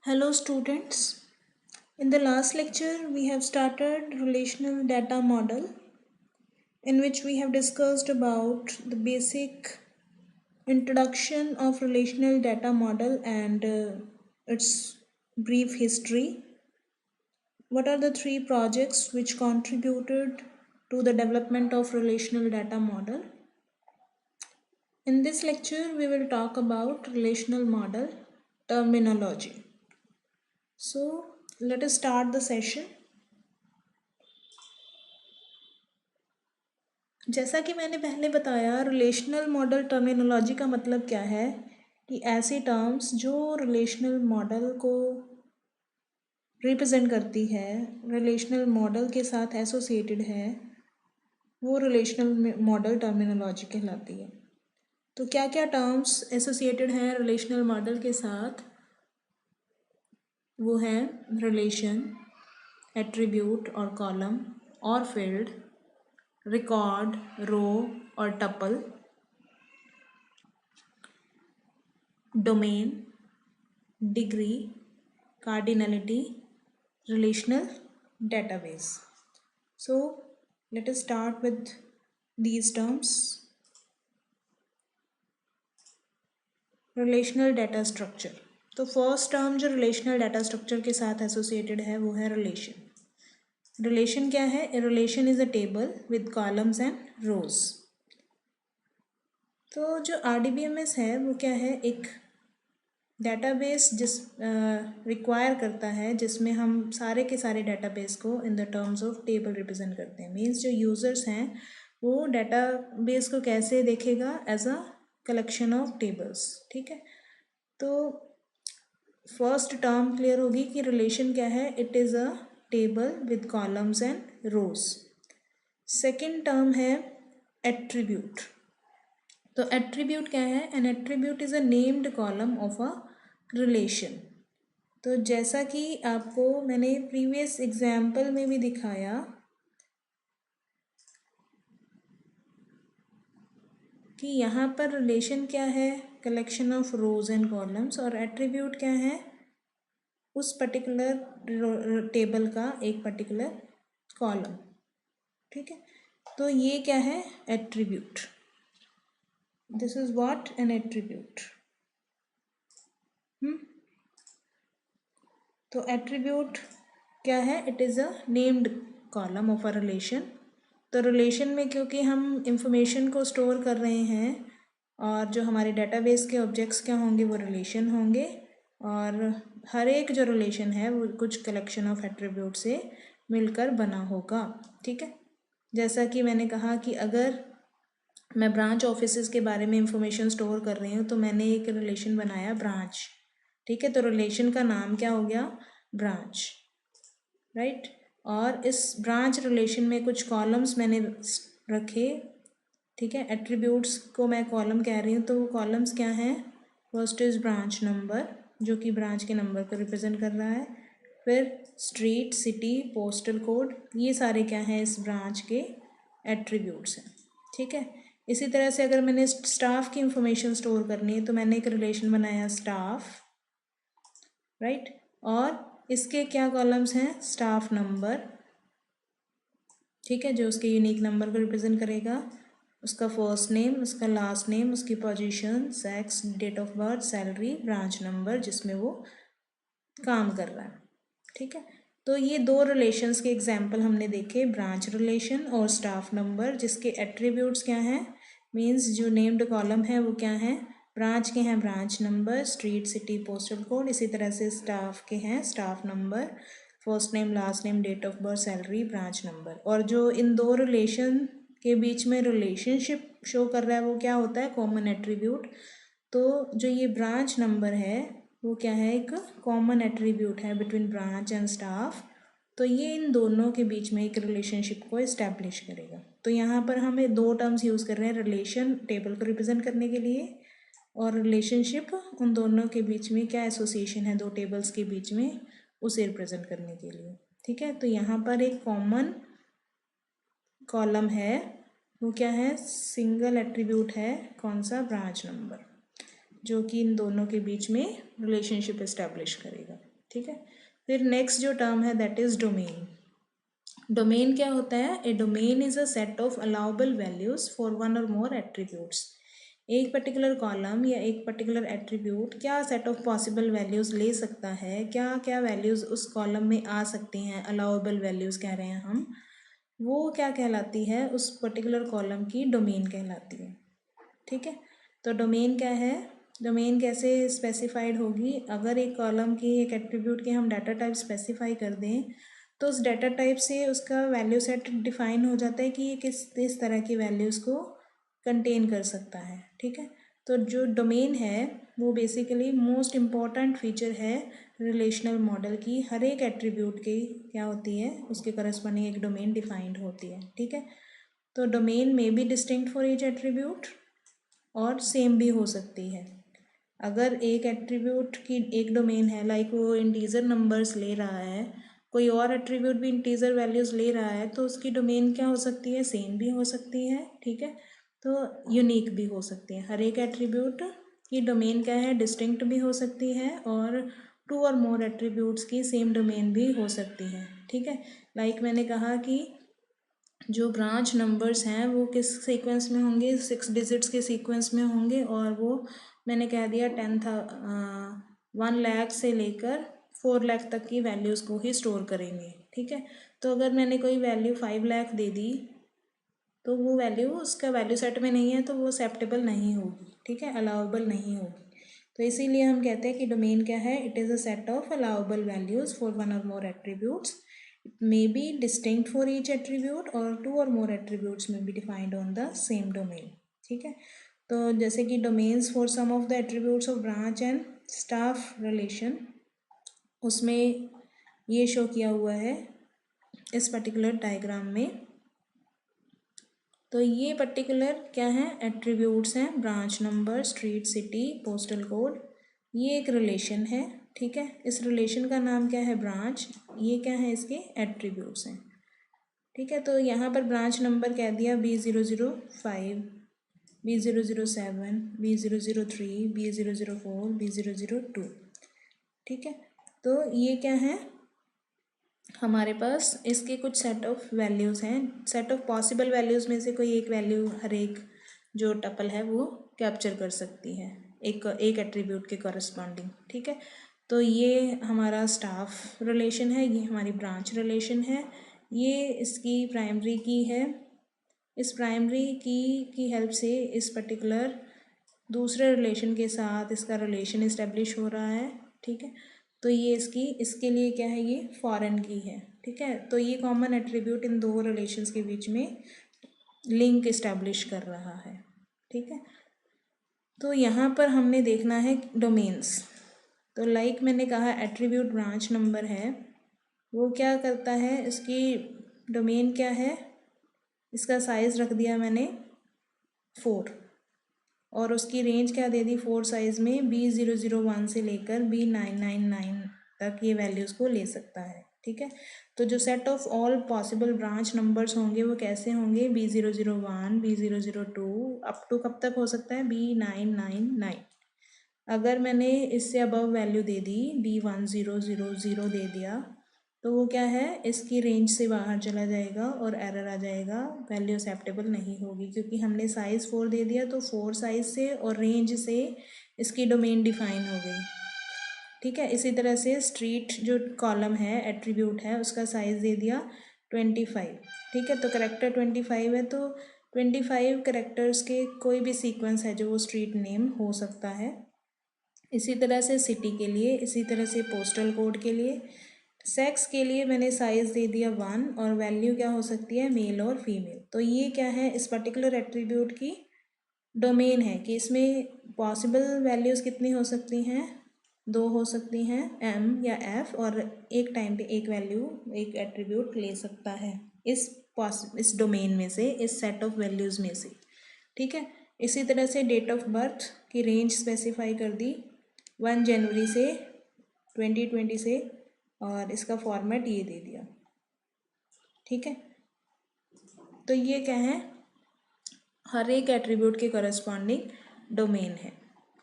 Hello students. In the last lecture we have started relational data model in which we have discussed about the basic introduction of relational data model and its brief history. What are the three projects which contributed to the development of relational data model? In this lecture we will talk about relational model terminology. So let us start the session. जैसा कि मैंने पहले बताया, relational model terminology का मतलब क्या है कि ऐसी टर्म्स जो रिलेशनल मॉडल को रिप्रेजेंट करती है, रिलेशनल मॉडल के साथ एसोसिएटेड है, वो रिलेशनल मॉडल टर्मिनोलॉजी कहलाती है। तो क्या क्या टर्म्स एसोसिएटेड हैं रिलेशनल मॉडल के साथ? वो है रिलेशन, एट्रीब्यूट और कॉलम और फील्ड, रिकॉर्ड, रो और tuple, domain, degree, cardinality, relational database. So let us start with these terms. Relational data structure. तो फर्स्ट टर्म जो रिलेशनल डाटा स्ट्रक्चर के साथ एसोसिएटेड है वो है रिलेशन। रिलेशन क्या है? A relation is a table with columns and rows. तो जो RDBMS है वो क्या है? एक डेटाबेस जिस रिक्वायर करता है जिसमें हम सारे के सारे डेटाबेस को in the terms of table represent करते हैं। मीन्स जो यूज़र्स हैं वो डेटाबेस को कैसे देखेगा? As a collection of tables. ठीक है, तो फर्स्ट टर्म क्लियर होगी कि रिलेशन क्या है? It is a table with columns and rows. Second term है एट्रीब्यूट। तो एट्रीब्यूट क्या है? An attribute is a named column of a relation. तो जैसा कि आपको मैंने प्रीवियस एग्जाम्पल में भी दिखाया कि यहाँ पर रिलेशन क्या है? Collection of rose and columns. और एट्रीब्यूट क्या है? उस पर्टिकुलर टेबल का एक पर्टिकुलर कॉलम। ठीक है, तो ये क्या है? Attribute. This is what? N attribute. तो एट्रीब्यूट क्या है? It is a named column of a relation. तो रिलेशन में क्योंकि हम इंफॉर्मेशन को स्टोर कर रहे हैं और जो हमारे डेटाबेस के ऑब्जेक्ट्स क्या होंगे? वो रिलेशन होंगे। और हर एक जो रिलेशन है वो कुछ कलेक्शन ऑफ एट्रीब्यूट से मिलकर बना होगा। ठीक है, जैसा कि मैंने कहा कि अगर मैं ब्रांच ऑफिसेस के बारे में इंफॉर्मेशन स्टोर कर रही हूँ तो मैंने एक रिलेशन बनाया ब्रांच। ठीक है, तो रिलेशन का नाम क्या हो गया? ब्रांच। राइट, और इस ब्रांच रिलेशन में कुछ कॉलम्स मैंने रखे। ठीक है, एट्रीब्यूट्स को मैं कॉलम कह रही हूँ, तो वो कॉलम्स क्या हैं? फर्स्ट इज ब्रांच नंबर जो कि ब्रांच के नंबर को रिप्रेजेंट कर रहा है। फिर स्ट्रीट, सिटी, पोस्टल कोड, ये सारे क्या हैं? इस ब्रांच के एट्रीब्यूट्स हैं। ठीक है, इसी तरह से अगर मैंने स्टाफ की इंफॉर्मेशन स्टोर करनी है तो मैंने एक रिलेशन बनाया स्टाफ। राइट, और इसके क्या कॉलम्स हैं? Staff number. ठीक है, जो उसके यूनिक नंबर को रिप्रेजेंट करेगा, उसका फर्स्ट नेम, उसका लास्ट नेम, उसकी position, sex, date of birth, salary, branch number जिसमें वो काम कर रहा है। ठीक है, तो ये दो रिलेशंस के एग्जाम्पल हमने देखे, ब्रांच रिलेशन और स्टाफ नंबर, जिसके एट्रीब्यूट्स क्या हैं? मीन्स जो नेम्ड कॉलम है वो क्या है? ब्रांच के हैं branch number, street, city, postal code. इसी तरह से स्टाफ के हैं staff number, first name, last name, date of birth, salary, branch number. और जो इन दो रिलेशन के बीच में रिलेशनशिप शो कर रहा है वो क्या होता है? Common attribute. तो जो ये ब्रांच नंबर है वो क्या है? एक कॉमन एट्रीब्यूट है बिटवीन ब्रांच एंड स्टाफ। तो ये इन दोनों के बीच में एक रिलेशनशिप को इस्टेब्लिश करेगा। तो यहाँ पर हमें दो टर्म्स यूज़ कर रहे हैं, रिलेशन टेबल को रिप्रेजेंट करने के लिए और रिलेशनशिप उन दोनों के बीच में क्या एसोसिएशन है दो टेबल्स के बीच में, उसे रिप्रेजेंट करने के लिए। ठीक है, तो यहाँ पर एक कॉमन कॉलम है, वो क्या है? सिंगल एट्रीब्यूट है, कौन सा? ब्रांच नंबर, जो कि इन दोनों के बीच में रिलेशनशिप इस्टेब्लिश करेगा। ठीक है। फिर नेक्स्ट जो टर्म है दैट इज डोमेन। डोमेन क्या होता है? A domain is a set of allowable values for one or more attributes. एक पर्टिकुलर कॉलम या एक पर्टिकुलर एट्रीब्यूट क्या सेट ऑफ पॉसिबल वैल्यूज ले सकता है, क्या क्या वैल्यूज उस कॉलम में आ सकती हैं, अलाउबल वैल्यूज कह रहे हैं हम, वो क्या कहलाती है? उस पर्टिकुलर कॉलम की डोमेन कहलाती है। ठीक है। तो डोमेन क्या है? डोमेन कैसे स्पेसिफाइड होगी? अगर एक कॉलम की, एक एट्रीब्यूट की हम डाटा टाइप स्पेसिफाई कर दें तो उस डाटा टाइप से उसका वैल्यू सेट डिफाइन हो जाता है कि ये किस तरह की वैल्यूज़ को कंटेन कर सकता है। ठीक है। तो जो डोमेन है वो बेसिकली मोस्ट इम्पॉर्टेंट फीचर है रिलेशनल मॉडल की। हर एक एट्रीब्यूट की क्या होती है, उसके करस्पॉन्डिंग एक डोमेन डिफाइंड होती है। ठीक है। तो डोमेन में be distinct for each attribute और सेम भी हो सकती है। अगर एक एट्रीब्यूट की एक डोमेन है, लाइक वो इंटीजर नंबर्स ले रहा है, कोई और एट्रीब्यूट भी इंटीजर वैल्यूज़ ले रहा है, तो उसकी डोमेन क्या हो सकती है? सेम भी हो सकती है। ठीक है। तो यूनिक भी हो सकती है। हर एक एट्रीब्यूट की डोमेन क्या है? डिस्टिंक्ट भी हो सकती है और टू और मोर एट्रीब्यूट्स की सेम डोमेन भी हो सकती है। ठीक है। लाइक मैंने कहा कि जो ब्रांच नंबर्स हैं वो किस सीक्वेंस में होंगे? 6 डिजिट्स के सीक्वेंस में होंगे, और वो मैंने कह दिया 1 लाख से लेकर 4 लाख तक की वैल्यूज़ को ही स्टोर करेंगे। ठीक है। तो अगर मैंने कोई वैल्यू 5 लाख दे दी तो वो वैल्यू उसका वैल्यू सेट में नहीं है, तो वो एक्सेप्टेबल नहीं होगी। ठीक है, अलाउबल नहीं होगी। तो इसीलिए हम कहते हैं कि डोमेन क्या है? It is a set of allowable values for one or more attributes. It may be distinct for each attribute or two or more attributes may be defined on the same domain। ठीक है। तो जैसे कि domains for some of the attributes of branch and staff relation, उसमें ये show किया हुआ है इस पर्टिकुलर डायग्राम में। तो ये पर्टिकुलर क्या है? एट्रीब्यूट्स हैं, branch number, street, city, postal code. ये एक रिलेशन है। ठीक है। इस रिलेशन का नाम क्या है? ब्रांच। ये क्या है? इसके एट्रीब्यूट्स हैं। ठीक है। तो यहाँ पर ब्रांच नंबर कह दिया B005, B007, B003, B004, B002। ठीक है। तो ये क्या है? हमारे पास इसके कुछ सेट ऑफ वैल्यूज़ हैं। सेट ऑफ पॉसिबल वैल्यूज़ में से कोई एक वैल्यू हर एक जो टपल है वो कैप्चर कर सकती है एक एट्रीब्यूट के कॉरस्पॉन्डिंग। ठीक है। तो ये हमारा स्टाफ रिलेशन है, ये हमारी ब्रांच रिलेशन है, ये इसकी प्राइमरी की है। इस प्राइमरी की हेल्प से इस पर्टिकुलर दूसरे रिलेशन के साथ इसका रिलेशन इस्टेब्लिश हो रहा है। ठीक है। तो ये इसके लिए क्या है? ये फॉरेन की है। ठीक है। तो ये कॉमन एट्रीब्यूट इन दो रिलेशंस के बीच में लिंक इस्टेब्लिश कर रहा है। ठीक है। तो यहाँ पर हमने देखना है डोमेन्स। तो लाइक मैंने कहा एट्रीब्यूट ब्रांच नंबर है, वो क्या करता है? इसकी डोमेन क्या है? इसका साइज़ रख दिया मैंने 4 और उसकी रेंज क्या दे दी 4 साइज़ में? B001 से लेकर B999 तक ये वैल्यूज़ को ले सकता है। ठीक है। तो जो set of all possible branch numbers होंगे वो कैसे होंगे? B001, B002 अप टू कब तक हो सकता है? B999। अगर मैंने इससे अबव वैल्यू दे दी, B1000 दे दिया, तो वो क्या है? इसकी रेंज से बाहर चला जाएगा और एरर आ जाएगा, वैल्यू एक्सेप्टेबल नहीं होगी, क्योंकि हमने साइज़ 4 दे दिया तो 4 साइज़ से और रेंज से इसकी डोमेन डिफाइन हो गई। ठीक है। इसी तरह से स्ट्रीट जो कॉलम है, एट्रीब्यूट है, उसका साइज़ दे दिया 25। ठीक है। तो करेक्टर 25 है, तो 25 करेक्टर्स के कोई भी सीक्वेंस है जो वो स्ट्रीट नेम हो सकता है। इसी तरह से सिटी के लिए, इसी तरह से पोस्टल कोड के लिए। सेक्स के लिए मैंने साइज़ दे दिया 1 और वैल्यू क्या हो सकती है? मेल और फीमेल। तो ये क्या है? इस पर्टिकुलर एट्रीब्यूट की डोमेन है कि इसमें पॉसिबल वैल्यूज़ कितनी हो सकती हैं? 2 हो सकती हैं, M या F, और एक टाइम पे एक वैल्यू एक एट्रीब्यूट ले सकता है इस डोमेन में से, इस सेट ऑफ वैल्यूज़ में से। ठीक है। इसी तरह से डेट ऑफ बर्थ की रेंज स्पेसिफाई कर दी 1 जनवरी से 2020 से, और इसका फॉर्मेट ये दे दिया। ठीक है। तो ये क्या है? हर एक एट्रीब्यूट के करस्पॉन्डिंग डोमेन है।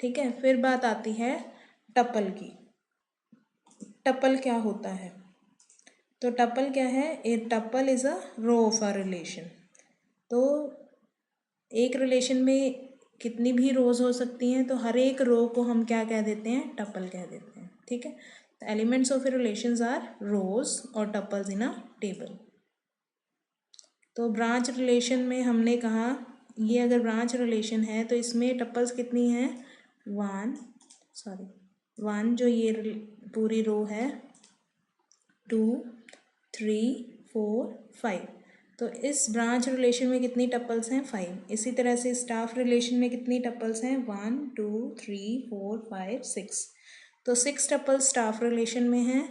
ठीक है। फिर बात आती है टपल की। टपल क्या होता है? तो टपल क्या है? A tuple is a row of a relation. तो एक रिलेशन में कितनी भी रोज हो सकती हैं, तो हर एक रो को हम क्या कह देते हैं? टपल कह देते हैं। ठीक है, the elements of a relations are rows or tuples in a table. तो ब्रांच रिलेशन में हमने कहा ये अगर ब्रांच रिलेशन है तो इसमें टपल्स कितनी हैं? वन जो ये पूरी रो है, 2 3 4 5। तो इस ब्रांच रिलेशन में कितनी टपल्स हैं? 5। इसी तरह से स्टाफ रिलेशन में कितनी टपल्स हैं? 1 2 3 4 5 6। तो 6 टपल्स स्टाफ रिलेशन में हैं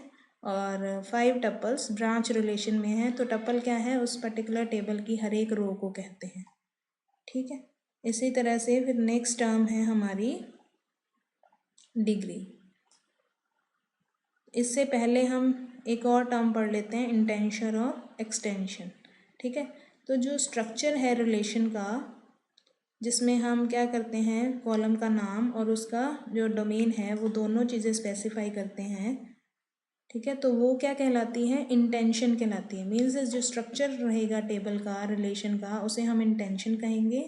और 5 टपल्स ब्रांच रिलेशन में हैं। तो टपल क्या है? उस पर्टिकुलर टेबल की हर एक रो को कहते हैं। ठीक है, इसी तरह से फिर नेक्स्ट टर्म है हमारी डिग्री। इससे पहले हम एक और टर्म पढ़ लेते हैं, इंटेंशन और एक्सटेंशन। ठीक है, तो जो स्ट्रक्चर है रिलेशन का, जिसमें हम क्या करते हैं, कॉलम का नाम और उसका जो डोमेन है वो दोनों चीज़ें स्पेसिफाई करते हैं। ठीक है, तो वो क्या कहलाती है? इंटेंशन कहलाती है। मीन्स जो स्ट्रक्चर रहेगा टेबल का, रिलेशन का, उसे हम इंटेंशन कहेंगे।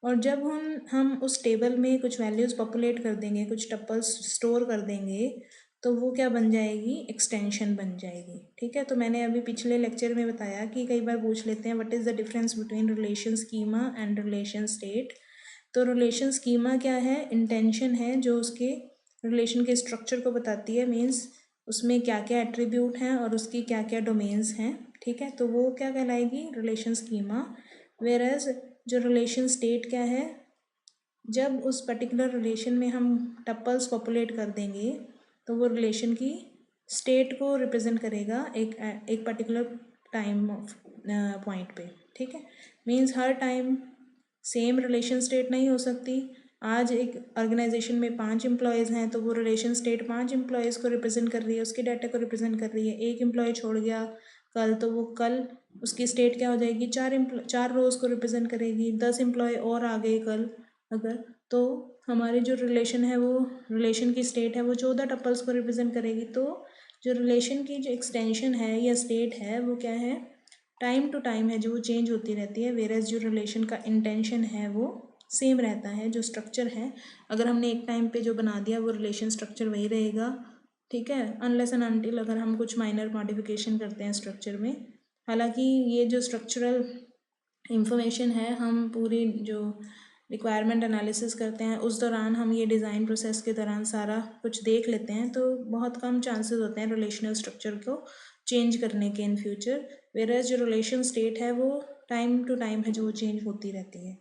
और जब हम उस टेबल में कुछ वैल्यूज़ पॉपुलेट कर देंगे, कुछ टपल्स स्टोर कर देंगे, तो वो क्या बन जाएगी? एक्सटेंशन बन जाएगी। ठीक है, तो मैंने अभी पिछले लेक्चर में बताया कि कई बार पूछ लेते हैं what is the difference between relation schema and relation state. तो रिलेशन स्कीमा क्या है? इंटेंशन है जो उसके रिलेशन के स्ट्रक्चर को बताती है। मीन्स उसमें क्या क्या एट्रीब्यूट हैं और उसकी क्या क्या डोमेन्स हैं। ठीक है, तो वो क्या कहलाएगी? Relation schema. वेयर एज जो रिलेशन स्टेट क्या है? जब उस पर्टिकुलर रिलेशन में हम टपल्स पॉपुलेट कर देंगे तो वो रिलेशन की स्टेट को रिप्रेजेंट करेगा एक पर्टिकुलर टाइम पॉइंट पे। ठीक है, मीन्स हर टाइम सेम रिलेशन स्टेट नहीं हो सकती। आज एक ऑर्गेनाइजेशन में 5 एम्प्लॉयज़ हैं तो वो रिलेशन स्टेट 5 एम्प्लॉयज़ को रिप्रेजेंट कर रही है, उसके डाटा को रिप्रेजेंट कर रही है। एक एम्प्लॉय छोड़ गया कल, तो वो कल उसकी स्टेट क्या हो जाएगी? 4 रोज़ को रिप्रेजेंट करेगी। 10 एम्प्लॉय और आ गए कल अगर, तो हमारी जो रिलेशन है, वो रिलेशन की स्टेट है वो 14 टपल्स को रिप्रेजेंट करेगी। तो जो रिलेशन की जो एक्सटेंशन है या स्टेट है वो क्या है? टाइम टू टाइम है, जो वो चेंज होती रहती है। वेयर एज जो रिलेशन का इंटेंशन है वो सेम रहता है। जो स्ट्रक्चर है, अगर हमने एक टाइम पे जो बना दिया वो रिलेशन स्ट्रक्चर वही रहेगा। ठीक है, अनलेस एंड अनटिल अगर हम कुछ माइनर मॉडिफिकेशन करते हैं स्ट्रक्चर में। हालांकि ये जो स्ट्रक्चरल इंफॉर्मेशन है, हम पूरी जो रिक्वायरमेंट एनालिसिस करते हैं उस दौरान हम ये डिज़ाइन प्रोसेस के दौरान सारा कुछ देख लेते हैं, तो बहुत कम चांसेस होते हैं रिलेशनल स्ट्रक्चर को चेंज करने के इन फ्यूचर। वेयर जो रिलेशन स्टेट है वो टाइम टू टाइम है, जो वो चेंज होती रहती है।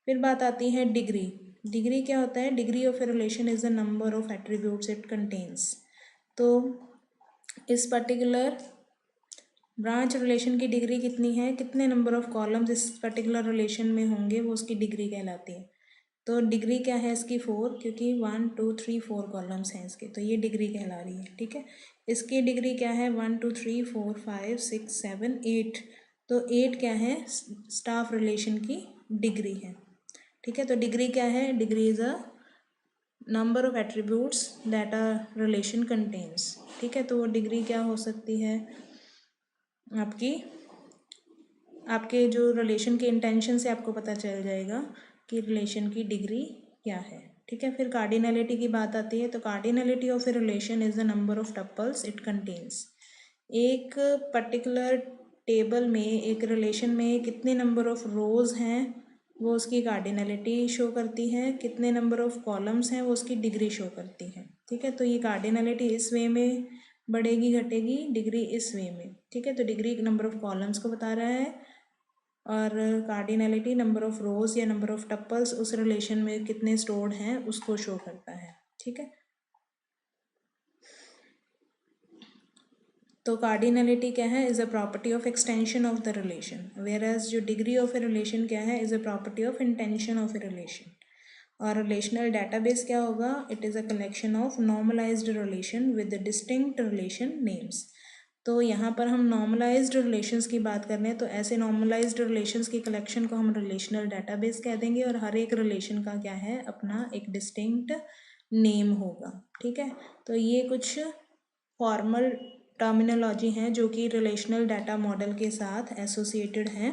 फिर बात आती है डिग्री। डिग्री क्या होता है? Degree of a relation is the number of attributes it contains. तो इस पर्टिकुलर ब्रांच रिलेशन की डिग्री कितनी है? कितने नंबर ऑफ कॉलम्स इस पर्टिकुलर रिलेशन में होंगे, वो उसकी डिग्री कहलाती है। तो डिग्री क्या है इसकी? 4, क्योंकि 1 2 3 4 कॉलम्स हैं इसके, तो ये डिग्री कहला रही है। ठीक है, इसकी डिग्री क्या है? 1 2 3 4 5 6 7 8। तो 8 क्या है? स्टाफ रिलेशन की डिग्री है। ठीक है, तो डिग्री क्या है? Degree is a number of attributes that a relation contains. ठीक है, तो वो डिग्री क्या हो सकती है? आपके जो रिलेशन के इंटेंशन से आपको पता चल जाएगा कि रिलेशन की डिग्री क्या है। ठीक है, फिर कार्डिनलिटी की बात आती है। तो cardinality of a relation is the number of tuples it contains. एक पर्टिकुलर टेबल में, एक रिलेशन में कितने नंबर ऑफ रोज़ हैं वो उसकी कार्डिनलिटी शो करती है, कितने नंबर ऑफ कॉलम्स हैं वो उसकी डिग्री शो करती है। ठीक है, तो ये कार्डिनलिटी इस वे में बढ़ेगी घटेगी, डिग्री इस वे में। ठीक है, तो डिग्री नंबर ऑफ कॉलम्स को बता रहा है और कार्डिनलिटी नंबर ऑफ रोज या नंबर ऑफ टपल्स उस रिलेशन में कितने स्टोर्ड हैं उसको शो करता है। ठीक है, तो कार्डिनलिटी क्या है? Is a property of extension of the relation. Whereas जो डिग्री ऑफ ए रिलेशन क्या है? Is a property of intention of a relation. और रिलेशनल डेटाबेस क्या होगा? It is a collection of normalised relation with distinct relation names. तो यहाँ पर हम नॉर्मलाइज्ड रिलेशंस की बात कर रहे हैं, तो ऐसे नॉर्मलाइज्ड रिलेशंस की कलेक्शन को हम रिलेशनल डेटाबेस कह देंगे और हर एक रिलेशन का क्या है? अपना एक डिस्टिंक्ट नेम होगा। ठीक है, तो ये कुछ फॉर्मल टर्मिनोलॉजी हैं जो कि रिलेशनल डाटा मॉडल के साथ एसोसिएटेड हैं।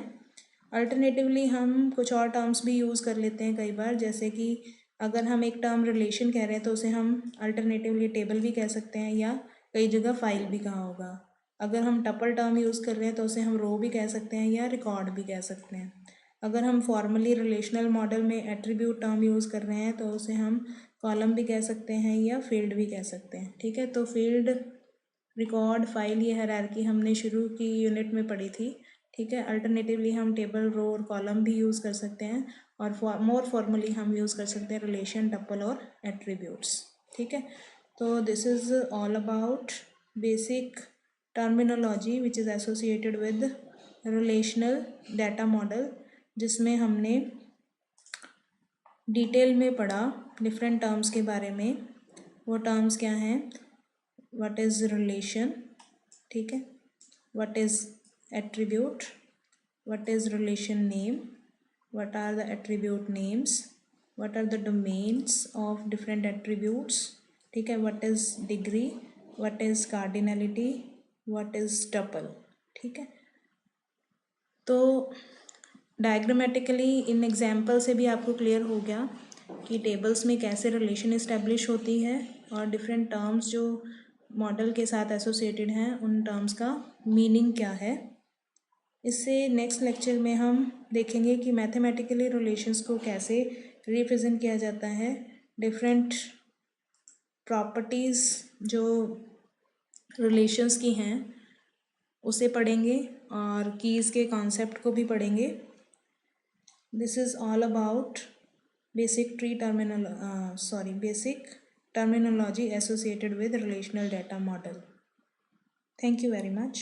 अल्टरनेटिवली हम कुछ और टर्म्स भी यूज़ कर लेते हैं कई बार, जैसे कि अगर हम एक टर्म रिलेशन कह रहे हैं तो उसे हम अल्टरनेटिवली टेबल भी कह सकते हैं या कई जगह फाइल भी कहा होगा। अगर हम टपल टर्म यूज़ कर रहे हैं तो उसे हम रो भी कह सकते हैं या रिकॉर्ड भी कह सकते हैं। अगर हम फॉर्मली रिलेशनल मॉडल में एट्रीब्यूट टर्म यूज़ कर रहे हैं तो उसे हम कॉलम भी कह सकते हैं या फील्ड भी कह सकते हैं। ठीक है, तो फील्ड, रिकॉर्ड, फाइल, ये हायरार्की हमने शुरू की यूनिट में पढ़ी थी। ठीक है, अल्टरनेटिवली हम टेबल, रो और कॉलम भी यूज़ कर सकते हैं, और मोर फॉर्मली हम यूज़ कर सकते हैं रिलेशन, टपल और एट्रीब्यूट्स। ठीक है, तो this is all about basic terminology which is associated with relational data model, जिसमें हमने डिटेल में पढ़ा डिफरेंट टर्म्स के बारे में। वो टर्म्स क्या हैं? व्हाट इज़ रिलेशन, ठीक है, what is attribute, what is relation name, what are the attribute names, what are the domains of different attributes, ठीक है, what is degree, what is cardinality, what is tuple. ठीक है, तो diagrammatically in example से भी आपको clear हो गया कि टेबल्स में कैसे रिलेशन इस्टेब्लिश होती है और डिफरेंट टर्म्स जो मॉडल के साथ एसोसिएटेड हैं उन टर्म्स का मीनिंग क्या है। इससे नेक्स्ट लेक्चर में हम देखेंगे कि मैथमेटिकली रिलेशंस को कैसे रिप्रेजेंट किया जाता है, डिफरेंट प्रॉपर्टीज़ जो रिलेशंस की हैं उसे पढ़ेंगे और कीज़ के कॉन्सेप्ट को भी पढ़ेंगे। This is all about basic terminology associated with relational data model. Thank you very much.